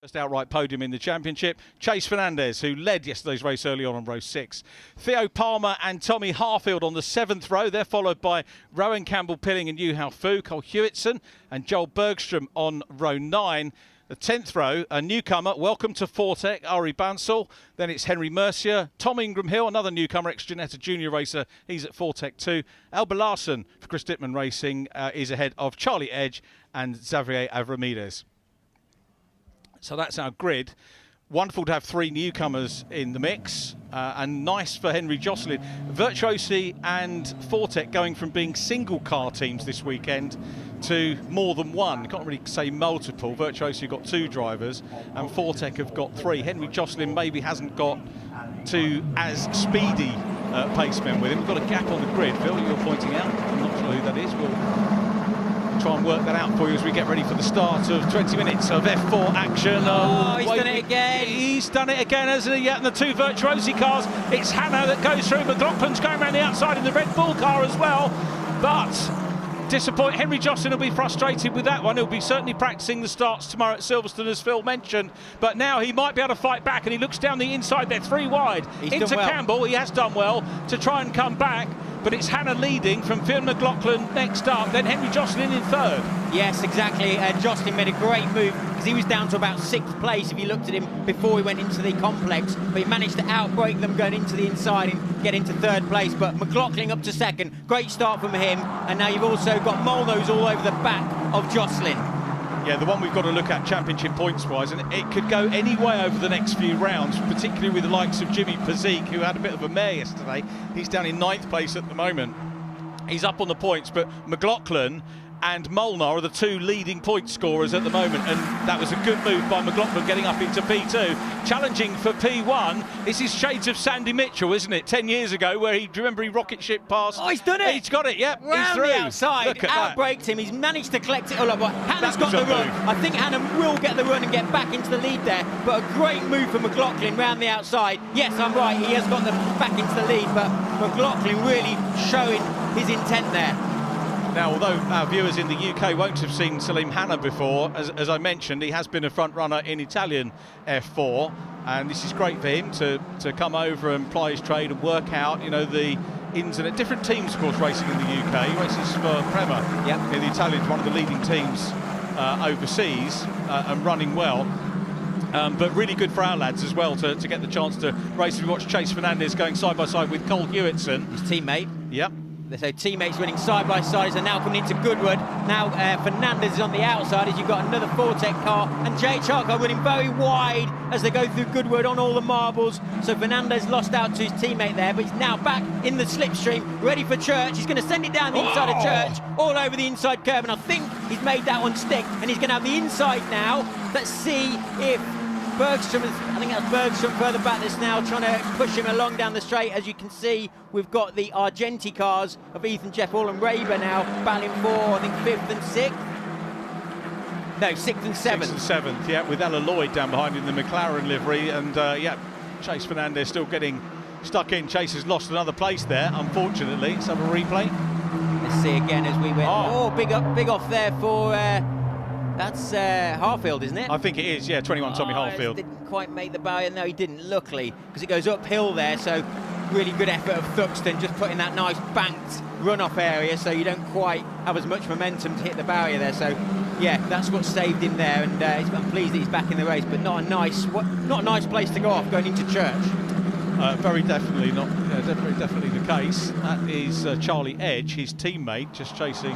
First outright podium in the championship. Chase Fernandez, who led yesterday's race early on row 6. Theo Palmer and Tommy Harfield on the 7th row. They're followed by Rowan Campbell-Pilling and Yu Hao Fu, Cole Hewitson and Joel Bergstrom on row 9. The 10th row, a newcomer, welcome to Fortec, Ari Bansal. Then it's Henry Mercier, Tom Ingram-Hill, another newcomer, ex-Ginetta junior racer. He's at Fortec too. Alba Larson for Chris Dittman Racing is ahead of Charlie Edge and Xavier Avramidez. So that's our grid. Wonderful to have 3 newcomers in the mix, and nice for Henry Josselin. Virtuosi and Fortec going from being single car teams this weekend to more than one. You can't really say multiple. Virtuosi have got 2 drivers and Fortec have got 3. Henry Josselin maybe hasn't got 2 as speedy pacemen with him. We've got a gap on the grid, Phil, you're pointing out. I'm not sure who that is. We'll try and work that out for you as we get ready for the start of 20 minutes of F4 action. He's done it again. He's done it again, hasn't he? Yeah, and the 2 Virtuosi cars. It's Hannah that goes through. McLaughlin's going around the outside in the Red Bull car as well. But disappointing. Henry Josselin will be frustrated with that one. He'll be certainly practicing the starts tomorrow at Silverstone, as Phil mentioned. But now he might be able to fight back, and he looks down the inside there, 3 wide. He's into done well. Campbell. He has done well to try and come back. But it's Hannah leading from Phil McLaughlin next up, then Henry Josselin in 3rd. Yes, exactly. Josselin made a great move because he was down to about 6th place if you looked at him before he went into the complex. But he managed to outbrake them going into the inside and get into 3rd place. But McLaughlin up to 2nd. Great start from him. And now you've also got Molnose all over the back of Josselin. Yeah, the one we've got to look at championship points-wise, and it could go any way over the next few rounds, particularly with the likes of Jimmy Pazik, who had a bit of a mare yesterday. He's down in 9th place at the moment. He's up on the points, but McLaughlin and Molnar are the 2 leading point scorers at the moment, and that was a good move by McLaughlin getting up into P2. Challenging for P1, this is shades of Sandy Mitchell, isn't it? 10 years ago, where he rocket ship past. Oh, he's done it! He's got it, yep, he's Round through. the outside, Look at outbraked him, he's managed to collect it all up. But Hannah's got was the a run. move. I think Hannah will get the run and get back into the lead there, but a great move for McLaughlin round the outside. Yes, I'm right, he has got them back into the lead, but McLaughlin really showing his intent there. Now, although our viewers in the UK won't have seen Salim Hannah before, as I mentioned, he has been a front runner in Italian F4, and this is great for him to come over and ply his trade and work out, you know, the ins and different teams, of course, racing in the UK. He races for Prema in the Italians, one of the leading teams overseas, and running well. But really good for our lads as well to get the chance to race. We watched Chase Fernandez going side by side with Cole Hewitson, His teammate. Yep. So teammates running side by side, so now coming into Goodwood. Now Fernandez is on the outside as you've got another Fortec car, and JHR car running very wide as they go through Goodwood on all the marbles. So Fernandez lost out to his teammate there, but he's now back in the slipstream, ready for Church. He's going to send it down the inside of Church, all over the inside curve, and I think he's made that one stick, and he's going to have the inside now. Let's see if Bergstrom is, I think that's Bergstrom further back that's now trying to push him along down the straight. As you can see, we've got the Argenti cars of Ethan Jeffall and Raber now battling for, I think, 5th and 6th. No, 6th and 7th. 6th and 7th, yeah, with Ella Lloyd down behind in the McLaren livery, and yeah, Chase Fernandez still getting stuck in. Chase has lost another place there, unfortunately. Let's have a replay. Let's see again as we went. Oh, big off there for... that's Harfield, isn't it? I think it is, yeah, 21 Tommy Harfield. Didn't quite make the barrier. No, he didn't, luckily, because it goes uphill there, so really good effort of Thruxton, just putting that nice banked run-off area so you don't quite have as much momentum to hit the barrier there. So, yeah, that's what saved him there, and I'm pleased that he's back in the race, but not a nice place to go off going into Church. Very definitely not, definitely the case. That is Charlie Edge, his teammate, just chasing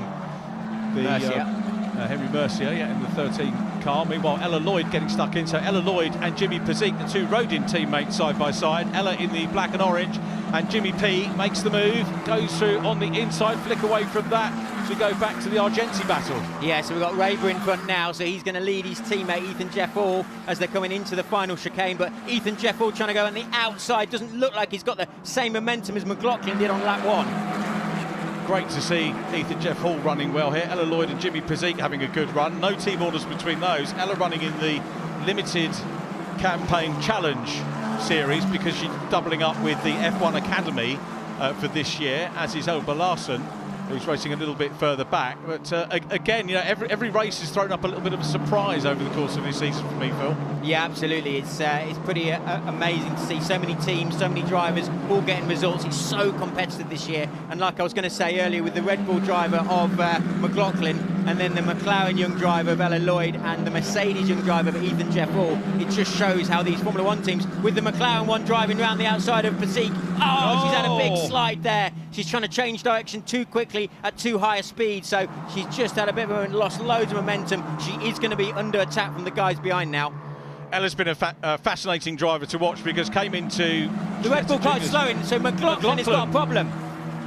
the... Henry Mercier, yeah, in the 13 car. Meanwhile, Ella Lloyd getting stuck in. So Ella Lloyd and Jimmy Pazik, the 2 Rodin teammates, side by side. Ella in the black and orange, and Jimmy P makes the move, goes through on the inside, flick away from that as we go back to the Argenti battle. Yeah, so we've got Raber in front now, so he's going to lead his teammate Ethan Jeffall as they're coming into the final chicane. But Ethan Jeffall trying to go on the outside, doesn't look like he's got the same momentum as McLaughlin did on lap 1. Great to see Ethan Jeff Hall running well here. Ella Lloyd and Jimmy Pazik having a good run. No team orders between those. Ella running in the limited campaign challenge series because she's doubling up with the F1 Academy for this year, as is Alba Larson. who's racing a little bit further back. But again, you know, every race has thrown up a little bit of a surprise over the course of this season for me, Phil. Yeah, absolutely. It's pretty amazing to see so many teams, so many drivers all getting results. It's so competitive this year. And like I was going to say earlier, with the Red Bull driver of McLaughlin, and then the McLaren young driver of Ella Lloyd, and the Mercedes young driver of Ethan Jeff Hall, it just shows how these Formula One teams, with the McLaren one driving around the outside of Pasiek. Oh, she's had a big slide there. She's trying to change direction too quickly at too high a speed, so she's just had a bit of lost loads of momentum. She is going to be under attack from the guys behind now. Ella's been a fascinating driver to watch, because came into the Red Bull car's slowing, so McLaughlin has got a problem.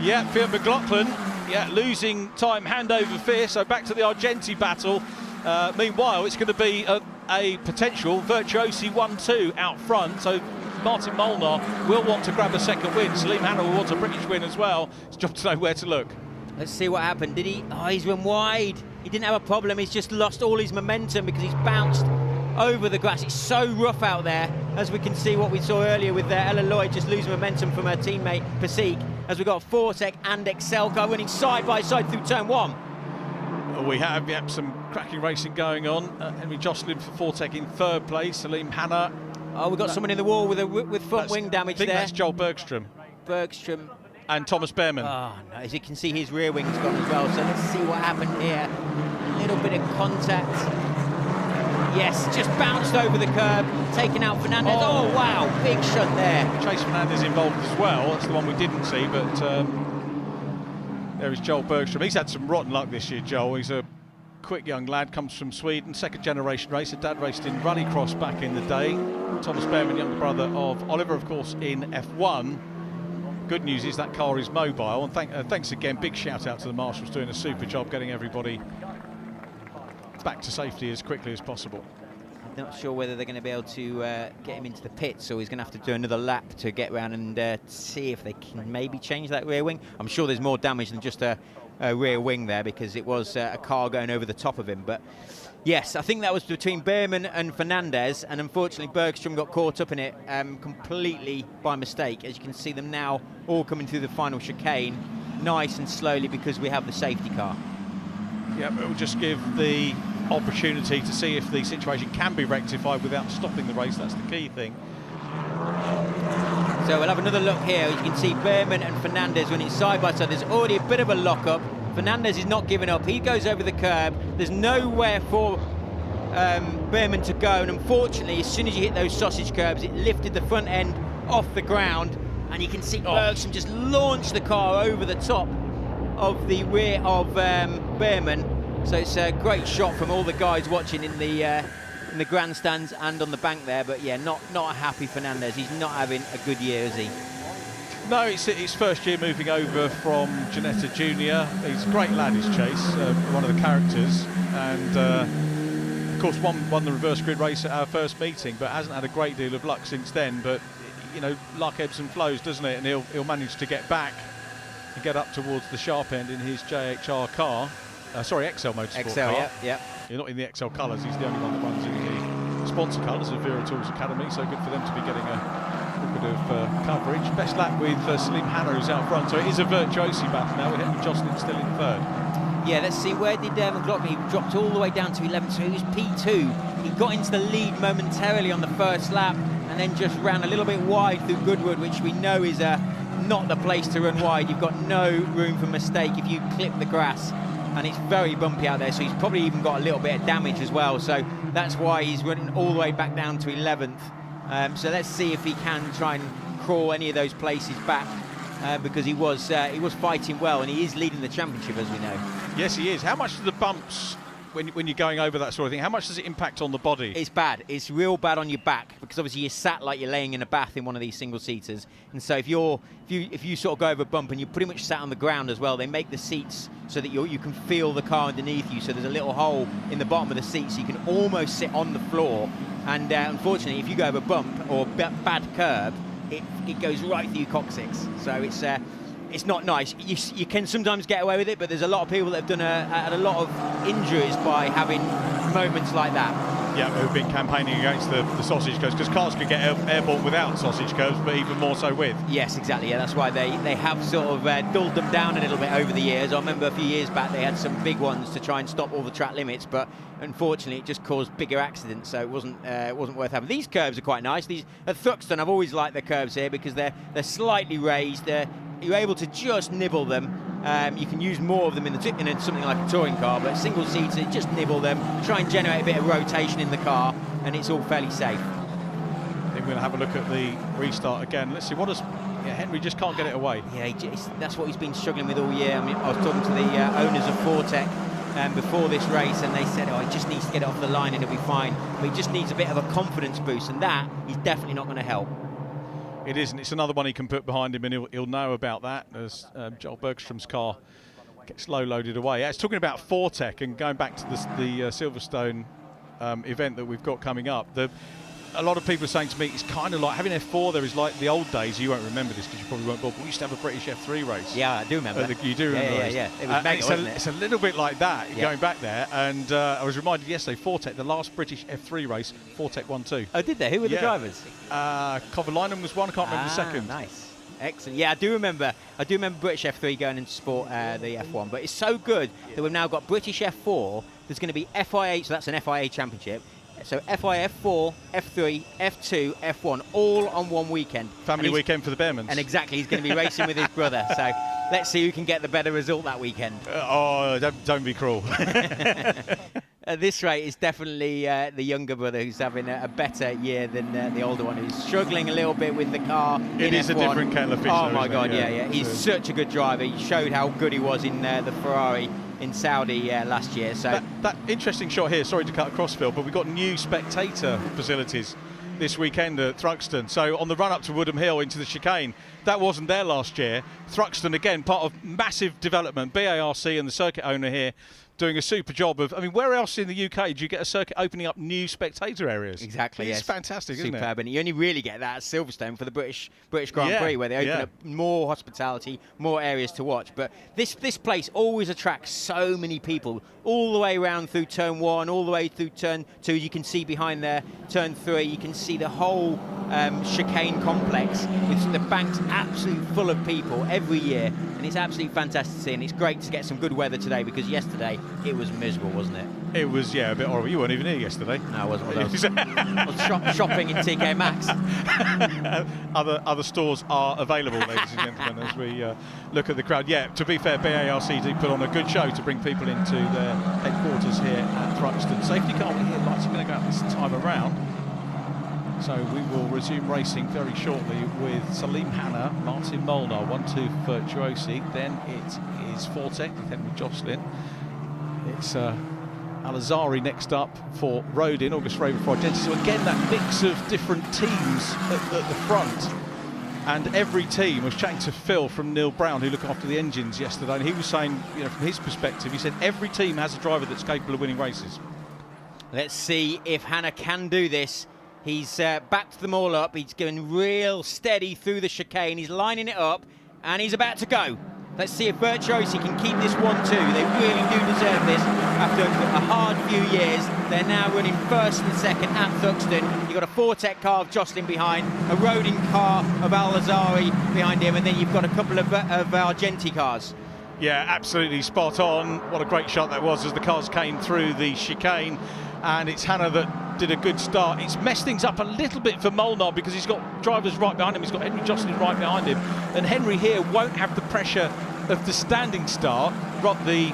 Yeah, Fiat McLaughlin, yeah, losing time hand over fist, so back to the Argenti battle. Meanwhile, it's going to be a potential virtuosi 1-2 out front, so Martin Molnar will want to grab a second win. Salim Hanna will want a British win as well. It's job to know where to look. Let's see what happened. Did he? Oh, he's run wide. He didn't have a problem. He's just lost all his momentum because he's bounced over the grass. It's so rough out there, as we can see what we saw earlier with Ella Lloyd just losing momentum from her teammate Pasiek, as we've got Fortec and Excel car running side by side through turn one. We have, yep, some cracking racing going on. Henry Jocelyn for Fortec in third place. Salim Hanna. Oh, we've got someone in the wall with front wing damage there. I think that's Joel Bergstrom. Bergstrom. And Thomas Behrman. Oh, no, as you can see, his rear wing's gone as well. So let's see what happened here. A little bit of contact. Yes, just bounced over the curb, taking out Fernandez. Oh, wow, big shot there. Chase Fernandez involved as well. That's the one we didn't see, but there is Joel Bergstrom. He's had some rotten luck this year, Joel. He's a quick young lad, comes from Sweden, second generation racer. Dad raced in Rallycross back in the day. Thomas Behrman, younger brother of Oliver, of course, in F1. Good news is that car is mobile, and thanks again, big shout out to the marshals doing a super job getting everybody back to safety as quickly as possible. Not sure whether they're going to be able to get him into the pits, or he's going to have to do another lap to get around and see if they can maybe change that rear wing. I'm sure there's more damage than just a rear wing there, because it was a car going over the top of him. But yes, I think that was between Behrman and Fernandez, and unfortunately Bergstrom got caught up in it completely by mistake. As you can see them now all coming through the final chicane, nice and slowly, because we have the safety car. Yeah, it will just give the opportunity to see if the situation can be rectified without stopping the race. That's the key thing. So we'll have another look here. As you can see, Behrman and Fernandez running side by side. There's already a bit of a lock-up. Fernandez is not giving up. He goes over the curb. There's nowhere for Behrman to go, and unfortunately, as soon as you hit those sausage curbs, it lifted the front end off the ground, and you can see Bergstrom just launch the car over the top of the rear of Behrman. So it's a great shot from all the guys watching in the grandstands and on the bank there. But yeah, not a happy Fernandez. He's not having a good year, is he? No, it's his first year moving over from Ginetta Junior. He's a great lad, is Chase, one of the characters, and of course won the reverse grid race at our first meeting, but hasn't had a great deal of luck since then. But you know, luck ebbs and flows, doesn't it? And he'll manage to get back and get up towards the sharp end in his JHR car. Sorry, XL Motorsport XL, car. yeah. You're not in the XL colours. He's the only one that runs in the sponsor colours of Wera Tools Academy. So good for them to be getting a bit of coverage. Best lap with Salim Hanna, who's out front. So it is a virtuosi battle now with Henry Jocelyn still in third. Yeah, let's see, where did McLaughlin? He dropped all the way down to 11th, so he was P2. He got into the lead momentarily on the first lap, and then just ran a little bit wide through Goodwood, which we know is not the place to run wide. You've got no room for mistake if you clip the grass, and it's very bumpy out there, so he's probably even got a little bit of damage as well. So that's why he's running all the way back down to 11th. So let's see if he can try and crawl any of those places back, because he was fighting well, and he is leading the championship, as we know. Yes, he is. How much do the bumps, when you're going over that sort of thing, how much does it impact on the body? It's bad. It's real bad on your back, because obviously you're sat like you're laying in a bath in one of these single-seaters. And so if you sort of go over a bump and you're pretty much sat on the ground as well, they make the seats so that you can feel the car underneath you. So there's a little hole in the bottom of the seat, so you can almost sit on the floor. And unfortunately, if you go over a bump or bad curb, it goes right through your coccyx. So it's not nice. You can sometimes get away with it, but there's a lot of people that have had a lot of injuries by having moments like that. Yeah, who've been campaigning against the sausage curves, because cars could get airborne without sausage curves, but even more so with. Yes, exactly. Yeah, that's why they have sort of dulled them down a little bit over the years. I remember a few years back they had some big ones to try and stop all the track limits, but unfortunately it just caused bigger accidents, so it wasn't worth having. These curves are quite nice. These at Thruxton, I've always liked the curves here because they're slightly raised. You're able to just nibble them. You can use more of them in something like a touring car, but single seater, just nibble them, try and generate a bit of rotation in the car, and it's all fairly safe. I think we're going to have a look at the restart again. Let's see, Henry just can't get it away. Yeah, that's what he's been struggling with all year. I mean, I was talking to the owners of Fortec before this race, and they said, he just needs to get it off the line and it'll be fine. But he just needs a bit of a confidence boost, and that is definitely not going to help. It isn't. It's another one he can put behind him, and he'll know about that as Joel Bergstrom's car gets low-loaded away. Yeah, it's talking about Fortec and going back to the Silverstone event that we've got coming up. A lot of people are saying to me, it's kind of like having F4 there is like the old days. You won't remember this because you probably weren't born, but we used to have a British F3 race. Yeah, I do remember. You do remember? Yeah. It was mega, wasn't it? It's a little bit like that, going back there. And I was reminded yesterday, Fortec, the last British F3 race, Fortec won too. Oh, did they? Who were the drivers? Kovalainen was one, I can't remember the second. Nice. Excellent. Yeah, I do remember British F3 going into sport the F1, but it's so good that we've now got British F4. There's going to be FIA, so that's an FIA championship. So FIA F4, F3, F2, F1, all on one weekend. Family weekend for the Bearmans. And exactly, he's going to be racing with his brother. So let's see who can get the better result that weekend. Don't be cruel. At this rate, it's definitely the younger brother who's having a better year than the older one, who's struggling a little bit with the car. It is F1. A different kettle of fish. Oh my God, yeah. He's such a good driver. He showed how good he was in the Ferrari in Saudi last year. So that interesting shot here. Sorry to cut across, Phil, but we've got new spectator facilities this weekend at Thruxton. So on the run up to Woodham Hill into the chicane, that wasn't there last year. Thruxton again, part of massive development. BARC and the circuit owner here doing a super job of, I mean, where else in the UK do you get a circuit opening up new spectator areas? Exactly, It's fantastic, isn't it? Superb, and you only really get that at Silverstone for the British Grand Prix, where they open up more hospitality, more areas to watch. But this place always attracts so many people, all the way around through turn 1, all the way through turn 2. You can see behind there, turn 3, you can see the whole chicane complex with the banks absolutely full of people every year, and it's absolutely fantastic to see, and it's great to get some good weather today, because yesterday it was miserable, wasn't it? It was, a bit horrible. You weren't even here yesterday. No, I wasn't. I was shopping in TK Maxx. Other stores are available, ladies and gentlemen, as we look at the crowd. Yeah, to be fair, BARC did put on a good show to bring people into their headquarters here at Thruxton. Safety car here, lights are going to go out this time around. So we will resume racing very shortly with Salim Hanna, Martin Molnar, 1-2 Virtuosi. Then it is Fortec with Henry Jocelyn. It's Al-Azhari next up for Rodin, August Raven for Argentina. So again, that mix of different teams at the front. And every team, I was chatting to Phil from Neil Brown, who looked after the engines yesterday, and he was saying, from his perspective, he said every team has a driver that's capable of winning races. Let's see if Hanna can do this. He's backed them all up. He's going real steady through the chicane. He's lining it up, and he's about to go. Let's see if Virtuosi can keep this 1-2. They really do deserve this after a hard few years. They're now running first and second at Thruxton. You've got a Fortec car of Jocelyn behind, a Rodin car of Al-Azhari behind him, and then you've got a couple of Argenti cars. Yeah, absolutely spot on. What a great shot that was as the cars came through the chicane. And it's Hanna that did a good start. It's messed things up a little bit for Molnar because he's got drivers right behind him. He's got Henry Jocelyn right behind him. And Henry here won't have the pressure of the standing start. Got the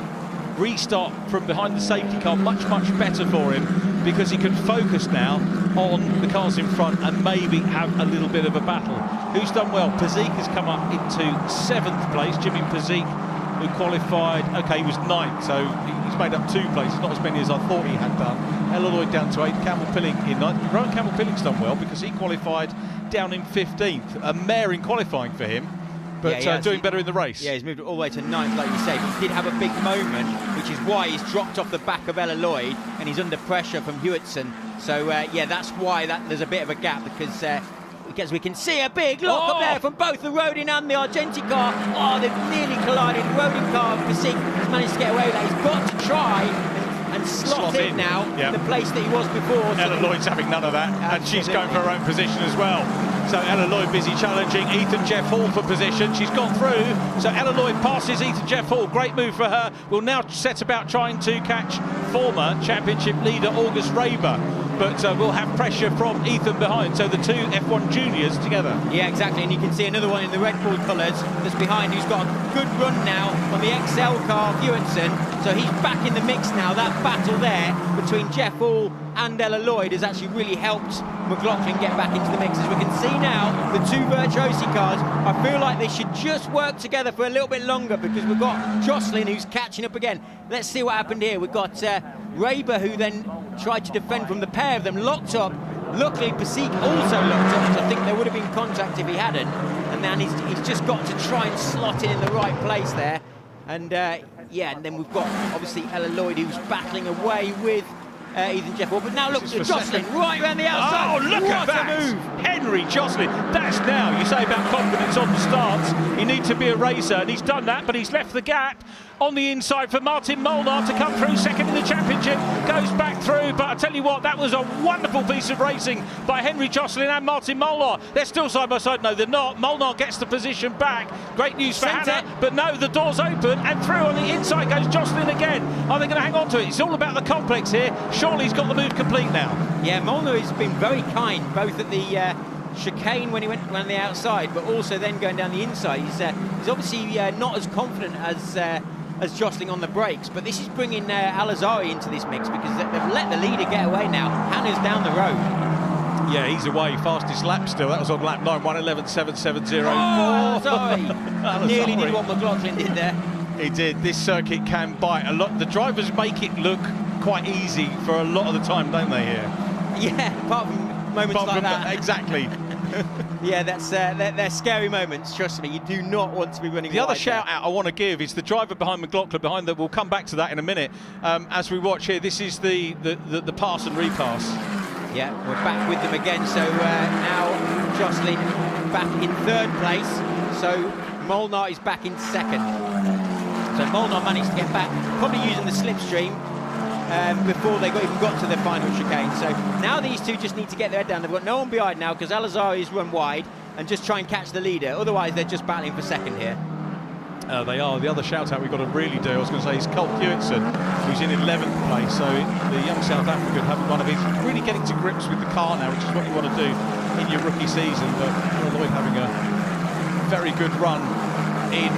restart from behind the safety car much better for him, because he can focus now on the cars in front and maybe have a little bit of a battle. Who's done well? Pazik has come up into 7th place. Jimmy Pazik, who qualified, okay, he was 9th, so he's made up 2 places, not as many as I thought he had done. All the way down to 8th. Campbell Pilling in 9th. Rowan Campbell Pilling's done well because he qualified down in 15th. A mare in qualifying for him, but doing better in the race. Yeah, he's moved all the way to 9th, like you say. He did have a big moment, which is why he's dropped off the back of Ella Lloyd, and he's under pressure from Hewitson. So, that's why there's a bit of a gap, because we can see a big lock up there from both the Rodin and the Argenti car. Oh, they've nearly collided. The Rodin car, Pazik has managed to get away with that. He's got to try and and slot in now the place that he was before. Ella Lloyd's having none of that, and she's going for her own position as well. So Ella Lloyd busy challenging Ethan Jeff Hall for position. She's gone through, so Ella Lloyd passes Ethan Jeff Hall. Great move for her. Will now set about trying to catch former championship leader August Raber, but we'll have pressure from Ethan behind, so the two F1 juniors together. Yeah, exactly, and you can see another one in the Red Bull colours that's behind, who's got a good run now on the XL car, Hewitson, so he's back in the mix now. That battle there between Jeff Hall and Ella Lloyd has actually really helped McLaughlin get back into the mix. As we can see now, the two Virtuosi cars, I feel like they should just work together for a little bit longer, because we've got Jocelyn who's catching up again. Let's see what happened here. We've got Raber, who then tried to defend from the pair of them, locked up. Luckily, Pasik also locked up, so I think there would have been contact if he hadn't. And then he's just got to try and slot in the right place there. And yeah, and then we've got obviously Ella Lloyd, who's battling away with Ethan Jeff Hall. But now look, Jocelyn right around the outside. Oh, look at that move! Henry Jocelyn. That's now, you say about confidence on the starts. He needs to be a racer, and he's done that, but he's left the gap on the inside for Martin Molnar to come through second in the championship. Goes back through, but I tell you what, that was a wonderful piece of racing by Henry Jocelyn and Martin Molnar. They're still side by side. No, they're not. Molnar gets the position back. Great news for Hannah, but no, the door's open, and through on the inside goes Jocelyn again. Are they going to hang on to it? It's all about the complex here. Surely he's got the move complete now. Yeah, Molnar has been very kind, both at the chicane when he went around the outside, but also then going down the inside. He's obviously not as confident as Jocelyn on the brakes, but this is bringing Al-Azhari into this mix, because they've let the leader get away now. Hannah's down the road. Yeah, he's away. Fastest lap still. That was on lap 9, 1:11.770. Oh, sorry. Nearly did what McLaughlin did there. He did. This circuit can bite a lot. The drivers make it look quite easy for a lot of the time, don't they, here? Yeah, apart from moments like that. Exactly. Yeah, they're scary moments, trust me. You do not want to be running. The other shout out I want to give is the driver behind McLaughlin, we'll come back to that in a minute. As we watch here, this is the pass and repass. Yeah, we're back with them again. So now Jocelyn back in third place. So Molnar is back in second. So Molnar managed to get back, probably using the slipstream before they even got to the final chicane. So now these two just need to get their head down. They've got no one behind now, because Al-Azhari's run wide, and just try and catch the leader. Otherwise, they're just battling for second here. They are. The other shout-out we've got to really do, I was going to say, is Colt Hewitson, who's in 11th place. So the young South African having one of his, really getting to grips with the car now, which is what you want to do in your rookie season. But Lloyd having a very good run in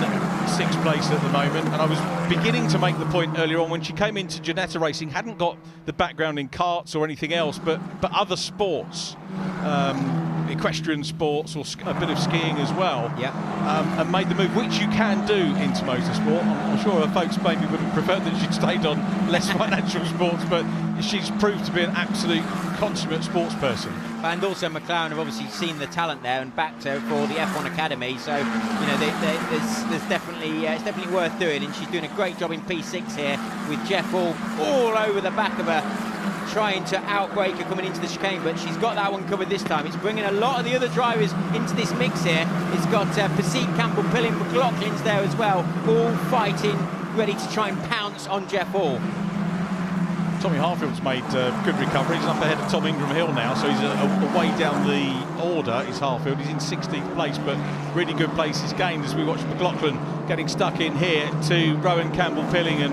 6th place at the moment. And I was beginning to make the point earlier on, when she came into Janetta Racing, hadn't got the background in karts or anything else, but other sports. Equestrian sports, or a bit of skiing as well, and made the move, which you can do into motorsport. I'm sure her folks maybe would have preferred that she'd stayed on less financial sports, but she's proved to be an absolute consummate sports person. And also McLaren have obviously seen the talent there and backed her for the F1 Academy, so you know there's definitely it's definitely worth doing, and she's doing a great job in P6 here with Jeff Hall all over the back of her, trying to outbrake her coming into the chicane, but she's got that one covered this time. It's bringing a lot of the other drivers into this mix here. It's got Pasik, Campbell, Pilling, McLaughlin's there as well, all fighting, ready to try and pounce on Jeff Hall. Tommy Harfield's made good recovery. He's up ahead of Tom Ingram Hill now, so he's way down the order. Is Harfield. He's in 16th place, but really good places gained as we watch McLaughlin getting stuck in here to Rowan Campbell Pilling, and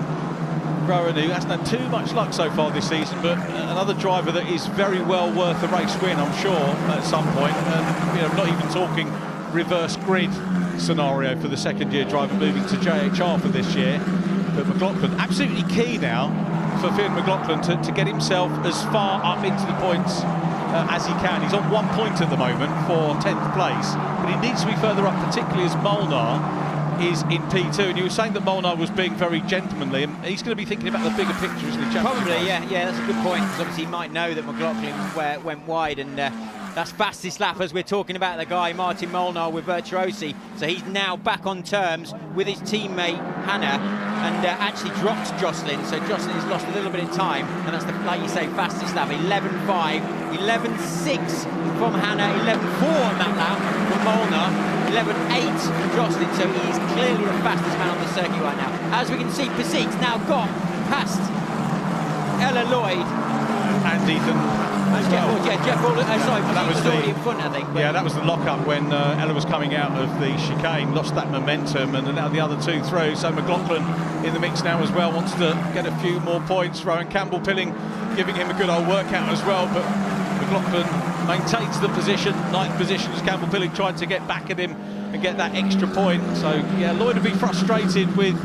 Rowan, who hasn't had too much luck so far this season, but another driver that is very well worth a race win, I'm sure, at some point. And you know, not even talking reverse grid scenario for the second-year driver moving to JHR for this year. But McLaughlin, absolutely key now for Finn McLaughlin to get himself as far up into the points as he can. He's on 1 point at the moment for 10th place, but he needs to be further up, particularly as Molnar is in P2. And you were saying that Molnar was being very gentlemanly, and he's going to be thinking about the bigger picture, isn't he? Probably, yeah, that's a good point, because obviously he might know that McLaughlin went wide, and that's fastest lap, as we're talking about the guy Martin Molnar with Virtuosi. So he's now back on terms with his teammate Hannah, and actually dropped Jocelyn. So Jocelyn has lost a little bit of time, and that's, like you say, fastest lap. 11.5, 11.6 from Hannah, 11.4 on that lap from Molnar, 11.8 from Jocelyn. So he's clearly the fastest man on the circuit right now. As we can see, Pasik's now got past Ella Lloyd and Ethan. Jeff Hall, Jeff Hall, sorry, that was already in front, I think. Yeah, that was the lock-up when Ella was coming out of the chicane, lost that momentum, and now the other two through. So McLaughlin in the mix now as well, wants to get a few more points. Rowan Campbell-Pilling giving him a good old workout as well, but McLaughlin maintains the position, 9th position, as Campbell-Pilling tried to get back at him and get that extra point. So yeah, Lloyd would be frustrated with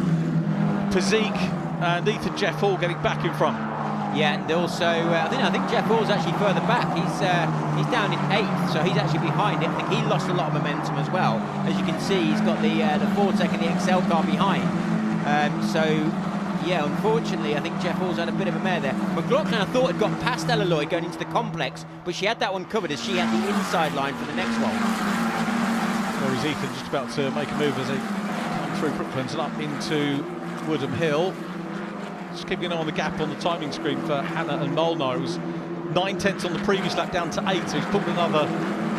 Pazik and Ethan Jeff Hall getting back in front. Yeah, and also I think Jeff Hall's actually further back. He's down in 8th, so he's actually behind it. I think he lost a lot of momentum as well. As you can see, he's got the Vortec and the XL car behind. So yeah, unfortunately, I think Jeff Hall's had a bit of a mare there. McLaughlin, I thought, had got past Ella Lloyd going into the complex, but she had that one covered as she had the inside line for the next one. Whereas Ethan just about to make a move as they come through Brooklands and up into Woodham Hill. Just keeping an eye on the gap on the timing screen for Hannah and Molnar. It was 9/10 on the previous lap, down to 8, so he's pulled another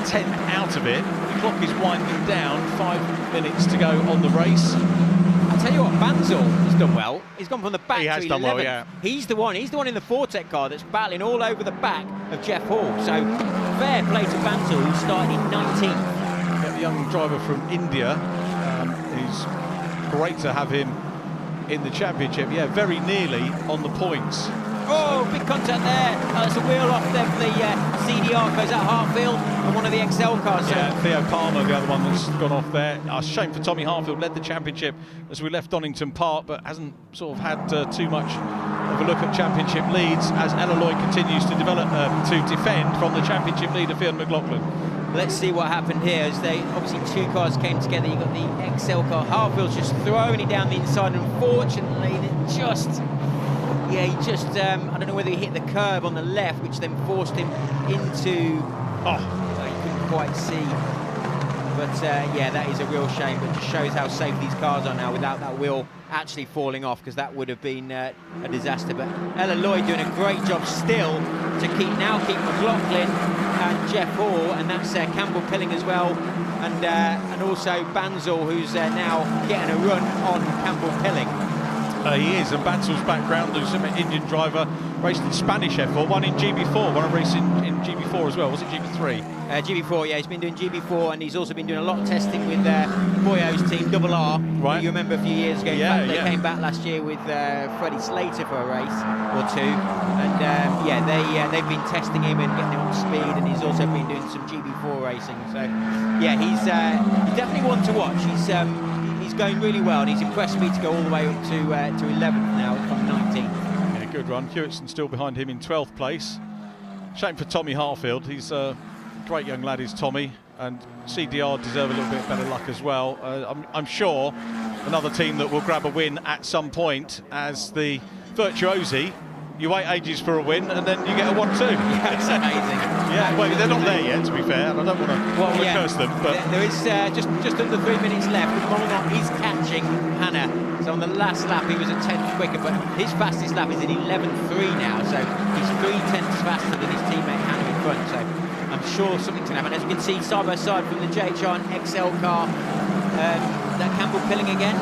10 out of it. The clock is winding down, 5 minutes to go on the race. I tell you what, Banzel has done well. He's gone from the back he has to 11th. Done well, yeah. He's the one in the Vortec car that's battling all over the back of Jeff Hall. So fair play to Banzel, who started in 19th. Yeah, the young driver from India. He's great to have him in the championship. Yeah, very nearly on the points. Oh, big contact there. That's a wheel off there for the CDR, goes out Hartfield, and one of the XL cars. Yeah, Theo Palmer, the other one that's gone off there. Shame for Tommy Hartfield, led the championship as we left Donington Park, but hasn't sort of had too much of a look at championship leads as Ella Lloyd continues to develop to defend from the championship leader, Fiona McLaughlin. Let's see what happened here as they obviously two cars came together. You got the XL car. Hartfield's just throwing it down the inside, and unfortunately, he just I don't know whether he hit the curb on the left, which then forced him into. You couldn't quite see. But yeah, that is a real shame. But just shows how safe these cars are now without that wheel actually falling off, because that would have been a disaster. But Ella Lloyd doing a great job still to keep McLaughlin and Jeff Hall, and that's Campbell-Pilling as well, and also Banzel, who's now getting a run on Campbell-Pilling. He is, and Banzel's background, who's an Indian driver, raced in Spanish F4, one in GB4, one race in GB4 as well. Was it GB3? GB4, yeah, he's been doing GB4, and he's also been doing a lot of testing with Boyo's team, Double R. Right. You remember a few years ago, yeah, they came back last year with Freddie Slater for a race or two, and yeah, they've been testing him and getting him up to speed, and he's also been doing some GB4 racing. So yeah, he's definitely one to watch. He's going really well, and he's impressed me to go all the way up to 11th now from 19th. Yeah, good run. Hewitson still behind him in 12th place. Shame for Tommy Hartfield. He's a great young lad, is Tommy, and CDR deserve a little bit better luck as well. I'm sure another team that will grab a win at some point, as the Virtuosi. You wait ages for a win, and then you get a 1-2. Yeah, it's amazing. Yeah, well, they're not there yet, to be fair, and I don't want to curse them. But there is just under 3 minutes left. Molnar is catching Hannah. So on the last lap, he was a 10th quicker, but his fastest lap is in 11.3 now. So he's 3/10 faster than his teammate Hannah in front. So I'm sure something's going to happen. As you can see, side by side from the JHR and XL car, that Campbell-Pilling again.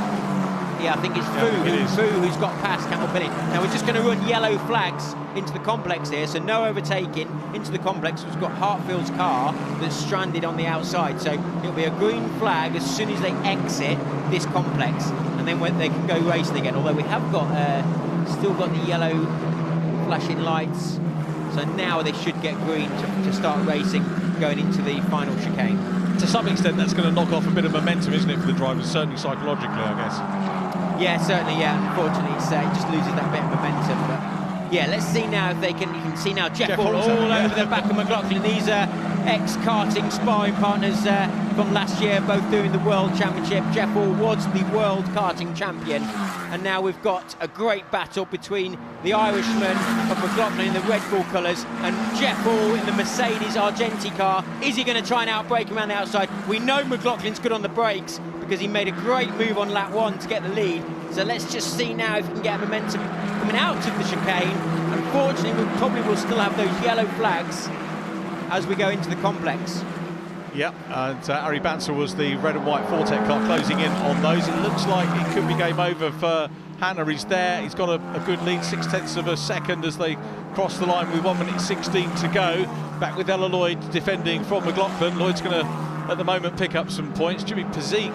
Yeah, I think it's Fu who's got past Campbell-Pilling. Now we're just going to run yellow flags into the complex here, so no overtaking into the complex. We've got Hartfield's car that's stranded on the outside, so it'll be a green flag as soon as they exit this complex, and then when they can go racing again. Although we have got still got the yellow flashing lights, so now they should get green to start racing going into the final chicane. To some extent, that's going to knock off a bit of momentum, isn't it, for the drivers? Certainly psychologically, I guess. Yeah, certainly, yeah. Unfortunately, it just loses that bit of momentum. But yeah, let's see now if they can. You can see now Jeff Hall all over the back of McLaughlin. These are ex-karting sparring partners from last year, both doing the World Championship. Jeff Hall was the World Karting Champion. And now we've got a great battle between the Irishman of McLaughlin in the Red Bull colours and Jeff Hall in the Mercedes Argenti car. Is he going to try and outbrake him around the outside? We know McLaughlin's good on the brakes because he made a great move on lap 1 to get the lead. So let's just see now if he can get momentum coming out of the chicane. Unfortunately, we probably will still have those yellow flags as we go into the complex. Yeah, and Harry Banzel was the red and white Vortec car closing in on those. It looks like it could be game over for Hanna is there. He's got a good lead, 0.6 of a second as they cross the line with 1:16 to go. Back with Ella Lloyd defending from McLaughlin. Lloyd's going to, at the moment, pick up some points. Jimmy Pezik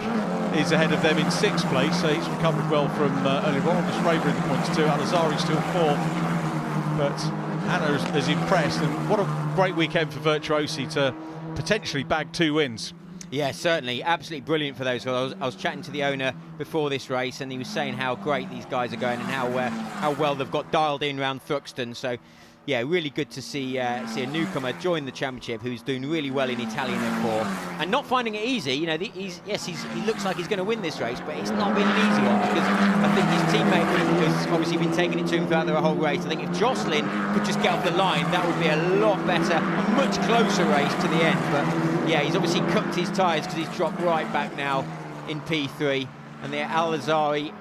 is ahead of them in 6th place, so he's recovered well from earlier on. August Raver in the points too. Al-Azhari still 4th, but Hanna is impressed, and what a great weekend for Virtuosi to potentially bag 2 wins. Yeah, certainly. Absolutely brilliant for those guys. I was chatting to the owner before this race, and he was saying how great these guys are going and how well they've got dialed in around Thruxton. So, yeah, really good to see a newcomer join the championship who's doing really well in Italian F4 and not finding it easy. You know, he looks like he's going to win this race, but it's not been an easy one because I think his teammate has obviously been taking it to him throughout the whole race. I think if Jocelyn could just get off the line, that would be a lot better, a much closer race to the end. But yeah, he's obviously cooked his tyres because he's dropped right back now in P3, and the Al-Azhari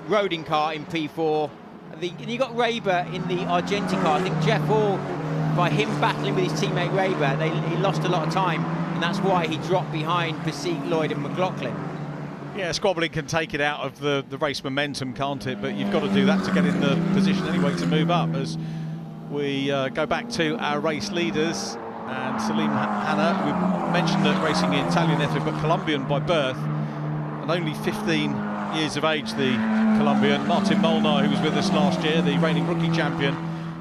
Roding car in P4. And you got Raber in the Argenti car. I think Jeff Hall, by him battling with his teammate Raber, he lost a lot of time, and that's why he dropped behind Pezik, Lloyd and McLaughlin. Yeah, squabbling can take it out of the race momentum, can't it? But you've got to do that to get in the position anyway to move up. As we go back to our race leaders, and Salim Hanna, we mentioned that racing in Italian F1, but Colombian by birth, and only 15 years of age, the Colombian. Martin Molnar, who was with us last year, the reigning rookie champion,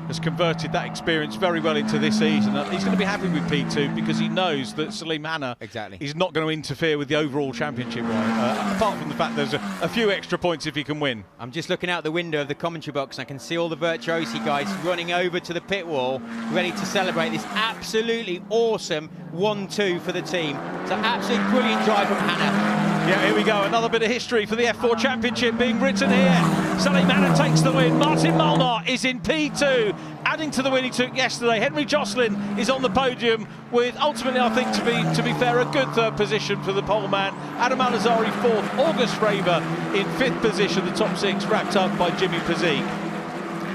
has converted that experience very well into this season. He's going to be happy with P2 because he knows that Salim Hanna is not going to interfere with the overall championship, apart from the fact there's a few extra points if he can win. I'm just looking out the window of the commentary box and I can see all the Virtuosi guys running over to the pit wall, ready to celebrate this absolutely awesome 1-2 for the team. It's an absolutely brilliant drive from Hanna. Yeah, here we go. Another bit of history for the F4 Championship being written here. Salim Hanna takes the win. Martin Molnar is in P2, adding to the win he took yesterday. Henry Jocelyn is on the podium with, ultimately, I think, to be fair, a good 3rd position for the pole man. Adam Al-Azhari 4th. August Raver in 5th position. The top 6 wrapped up by Jimmy Pezik.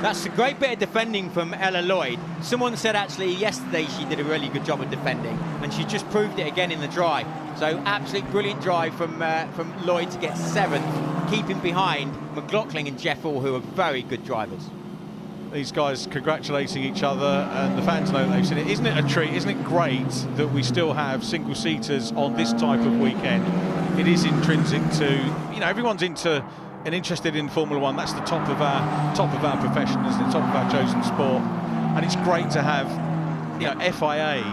That's a great bit of defending from Ella Lloyd. Someone said actually yesterday she did a really good job of defending, and she just proved it again in the dry. So absolutely brilliant drive from Lloyd to get 7th, keeping behind McLaughlin and Jeff Hall, who are very good drivers. These guys congratulating each other, and the fans know they've seen it. Isn't it a treat? Isn't it great that we still have single-seaters on this type of weekend? It is intrinsic to, you know, everyone's into and interested in Formula One. That's the top of our profession, isn't it? Top of our chosen sport, and it's great to have, you know, FIA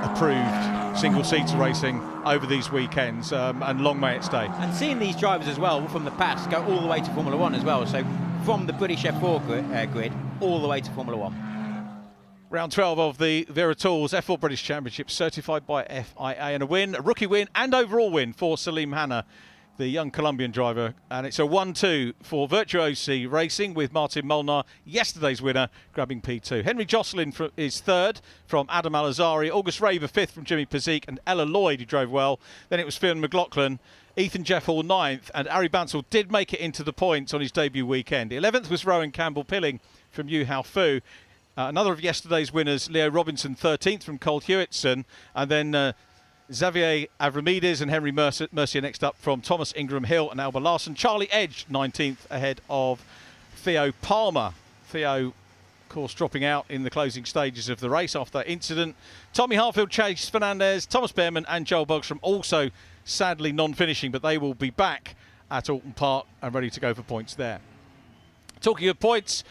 approved single-seater racing over these weekends, and long may it stay. And seeing these drivers as well from the past go all the way to Formula One as well. So from the British F4 grid all the way to Formula One. Round 12 of the Wera Tools F4 British Championship, certified by FIA, and a rookie win and overall win for Salim Hanna, the young Colombian driver, and it's a 1-2 for Virtuosi Racing with Martin Molnar, yesterday's winner, grabbing P2. Henry Jocelyn is 3rd from Adam Al-Azhari, August Raver 5th from Jimmy Pezik, and Ella Lloyd, who drove well. Then it was Fionn McLaughlin, Ethan Jeff Hall 9th, and Ari Bansal did make it into the points on his debut weekend. 11th was Rowan Campbell-Pilling from Yu Hao Fu. Another of yesterday's winners, Leo Robinson 13th from Cole Hewitson, and then Xavier Avramides and Henry Mercier next up from Thomas Ingram Hill and Alba Larson. Charlie Edge 19th ahead of Theo Palmer. Theo, of course, dropping out in the closing stages of the race after that incident. Tommy Hartfield, Chase Fernandez, Thomas Behrman and Joel Bogstrom also sadly non-finishing, but they will be back at Alton Park and ready to go for points there. Talking of points,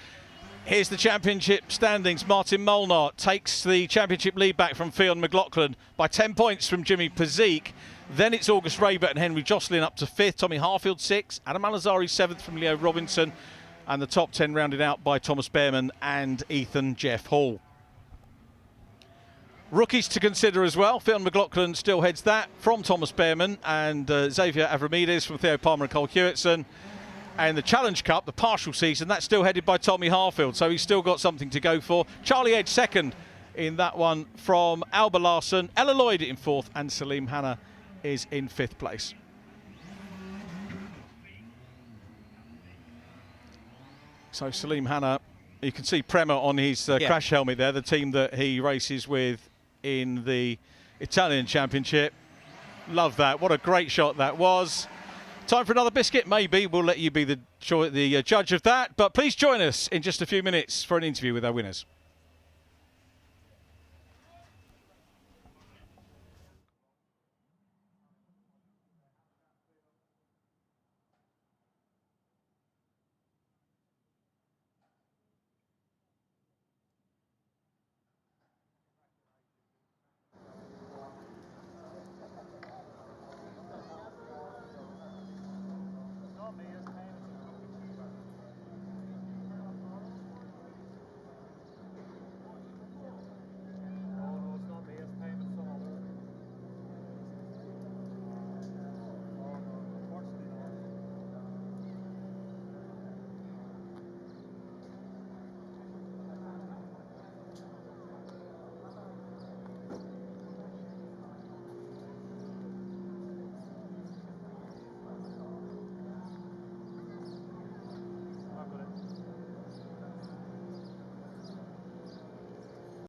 here's the championship standings. Martin Molnar takes the championship lead back from Fionn McLaughlin by 10 points from Jimmy Pezik. Then it's August Raber and Henry Jocelyn up to 5th. Tommy Harfield 6th. Adam Al-Azhari 7th from Leo Robinson. And the top 10 rounded out by Thomas Behrman and Ethan Jeff Hall. Rookies to consider as well. Fionn McLaughlin still heads that from Thomas Behrman and Xavier Avramides from Theo Palmer and Cole Hewitson. And the Challenge Cup, the partial season, that's still headed by Tommy Harfield, so he's still got something to go for. Charlie Edge 2nd in that one from Alba Larson. Ella Lloyd in 4th, and Salim Hanna is in 5th place. So Salim Hanna, you can see Prema on his crash helmet there, the team that he races with in the Italian Championship. Love that. What a great shot that was. Time for another biscuit? Maybe. We'll let you be the judge of that. But please join us in just a few minutes for an interview with our winners.